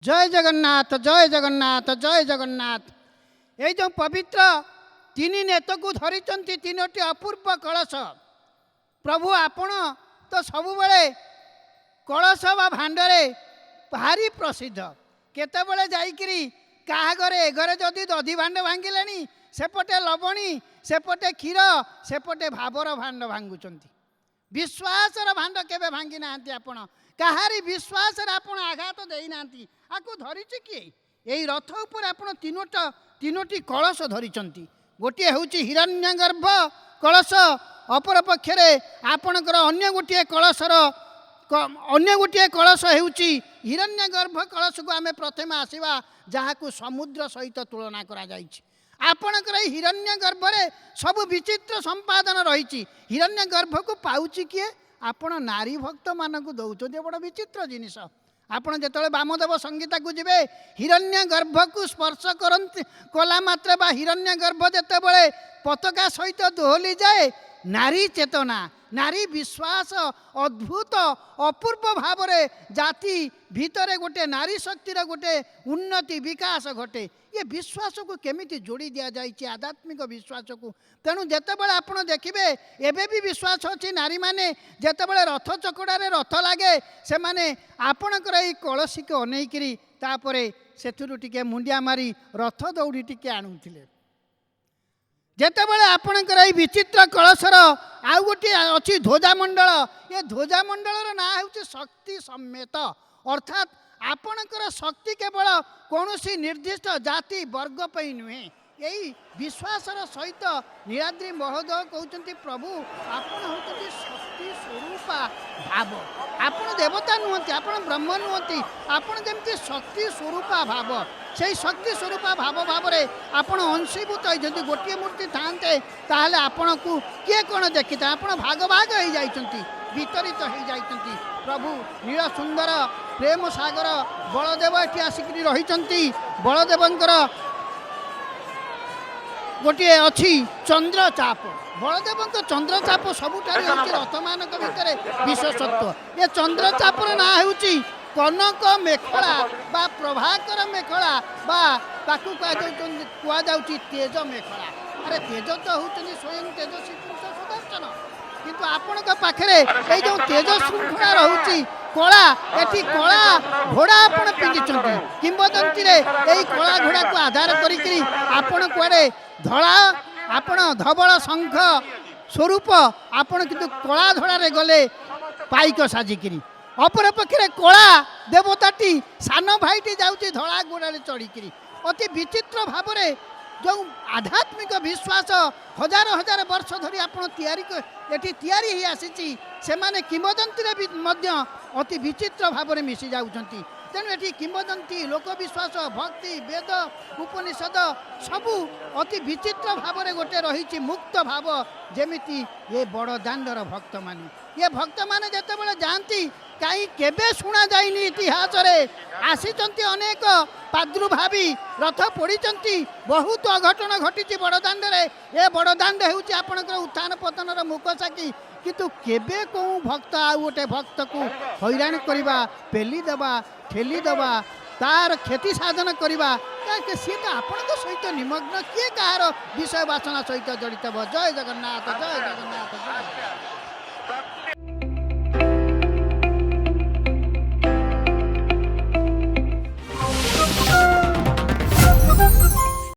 जय जगन्नाथ जय जगन्नाथ जय जगन्नाथ। ये जो पवित्र तीन नेत को धरी तीनोटी अपूर्व कलश प्रभु आपण तो सब बेले कलश बा भांडरे भारी प्रसिद्ध। केतबले जाइकरी क्या घरे घरे जदि दधि भांड भांगिले सेपटे लवणी सेपटे क्षीर सेपटे भावर भांड भांगुंट। विश्वासर भांड केबे भांगी ना आपण कहारी विश्वास आपण आघात देना आपको धरी किए यही रथ उपर आपण तीनोटी कलश धरी गोटे हूँ हिरण्यगर्भ कलश अपर पक्षरे आपणकर अन्य गोटे कलशर अन्य गोटे कलश हूँ हिरण्यगर्भ कलश को आम प्रथम आसवा जहाँ को समुद्र सहित तुलना करा जायछि। आपणकर हिरण्यगर्भ रे सब विचित्र संपादन रही हिरण्यगर्भ को पाउछि किए आपण नारी भक्त मानक दौरान बड़ विचित्र जिनिस। आपण जो वामदेव संगीता को जीवे हिरण्यगर्भ को स्पर्श करती कला मात्र बा हिरण्यगर्भ जिते बड़े पताका सहित दोहली जाए नारी चेतना नारी विश्वास अद्भुत अपूर्व भाव जाति भितर गोटे नारी शक्तिर गोटे उन्नति विकास घटे। ये विश्वास को केमिति जोड़ी दि जाए आध्यात्मिक विश्वास को। तेणु जितेबाला आप देखिए एबे भी विश्वास अच्छी नारी मैंने जितेबाला रथ चकड़े रथ लगे से मैंने आपणकर ये कलसी को अनेकरी से मुंडिया मारी रथ दौड़ी टिके आणुले। जितेबाला आपणकर ये विचित्र कलशर आउ गोटे अच्छी ध्वजामंडल ये ध्वजामंडल ना हूँ शक्ति सम्मेत अर्थात आपणकर शक्ति केवल कौन सी निर्दिष्ट जाति वर्ग पर नुहे यही विश्वासर सहित नीलाद्री महोदय कहते प्रभु आपण होती शक्ति स्वरूप भाव आपण देवता नुहति आपण ब्रह्म नुहति आपण जमी शक्ति स्वरूप भाव से शक्ति स्वरूप भाव भाव में आपण अंशीभूत होती गोटे मूर्ति थाते ताहले आपण को किए कौन देखी था आपण भाग भाग हो जाती वितरित हो जाती। प्रभु नील सुंदर प्रेम सागर बलदेव ये आसिक रही बलदेवंकर गोटे अच्छी चंद्रचाप बलदेव चंद्रचाप सबुठ रथ मान भितर विशेषत्व ये चंद्रचाप ना हूँ कनक मेखला बा प्रभाकर मेखला बा कहुच तेज मेखला। अरे तेज तो होती स्वयं तेजस्वी पुरुष सुदर्शन किंतु आपण पाखे ये जो तेज श्रृंखला रही कला ये कला घोड़ा आपण पिंधि किंवदंती यही कला घोड़ा को आधार करी आपण कुआडे धड़ा आपण धवल शंख स्वरूप आपण किंतु कला धड़ा गले पाइक साजिकी अपर पक्षे कला देवताटी सान भाईटी जाऊँगी धड़ा घोड़े चढ़ी अति विचित्र भाव में जो आध्यात्मिक विश्वास हजार हजार वर्ष धरी आप तैयारी आसी से माने किंवदंती अति विचित्र भाव में मिसी जाउछंती। तेणु ये किंवदंती लोकविश्वास भक्ति वेद उपनिषद सबू अति विचित्र भाव में गोटे रही मुक्त भाव जेमिति ये बड़ दांडर भक्त माने ये भक्त माने जेतेबेले जाती कहीं केबे शुणा जाइनी इतिहास रे आसीचंती अनेक प्रादुर्भावी रथ पड़ीचंती बहुत अघटन घटी बड़दाण्ड रे ये बड़दाण्ड होउची आपनकर उत्थान पतनर मुकसाकी किंतु केबे को भक्त आ गोटे भक्त को हैरान करवा पेली देवा ठेली देवा तार क्षति साधन करवा सी तो आपण सहित निमग्न किए कहार विषय वासना सहित जड़ित। जय जगन्नाथ जय जगन्नाथ जय।